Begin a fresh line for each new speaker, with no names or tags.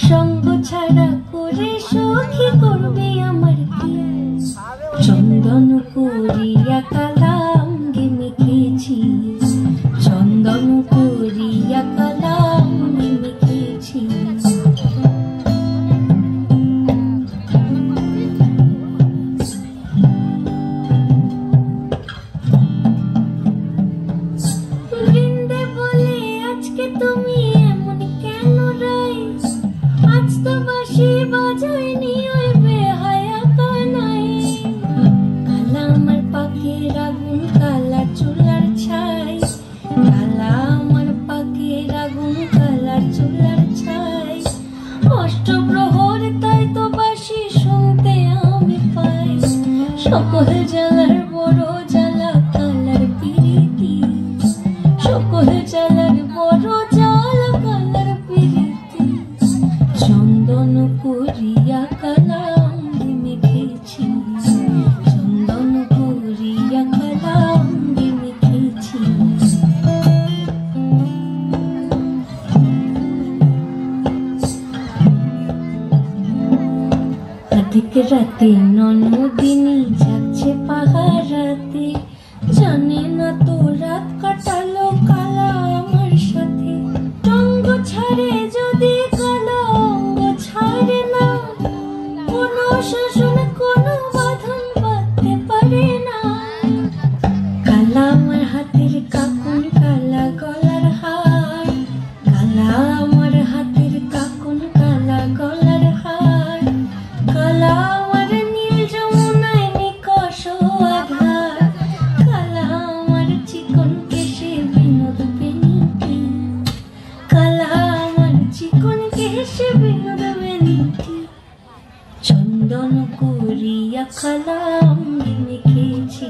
সঙ্গ ছাড়া করে সখী করবে আমার কি? চন্দন করিয়া কালা অঙ্গে মেখেছি, চন্দন করিয়া কালা অঙ্গে মেখেছি। বৃন্দে বলে আজকে তুমি এমন কেন রাই? আজ তো বাঁশি বাজায়নি ওই বেহায়া কানাই। কালা আমার পাখির আগুন, কালা চুলার ছাই, কালা আমার পাখির আগুন, কালা চুলার ছাই। অষ্টপ্রহর তাই তো বাঁশি শুনতে আমি পাই। সকল জ্বালার বড় জ্বালা কালার পিরিতি, সকল জ্বালার বড় জ্বালা কালার পিরিতি। চন্দন করিয়া কালা অঙ্গে মেখেছি, চন্দন করিয়া কালা অঙ্গে মেখেছি। অধিক রাতে ননদিনী যাচ্ছে পাহারাতে, জানে না তো রাত কাটালো কালা আমার সাথে। অঙ্গ ছাড়ে যদি কালা অঙ্গ ছাড়ে না, কোনো শাসন কোনো বাঁধন বাঁধতে পারে না। কালা আমার হাতের কাকুন, কালা গলার হার, কালা আমার হাতের কাকুন, কালা গলার হার। কালা আমার নীল যমুনায় নিকষ আধার, কালা আমার চিকন কেশে বিনোদ বেনিটি, কালা আমার চিকন কেশে বিনোদ বেনিটি। চন্দন করিয়া কালা অঙ্গে মেখেছি।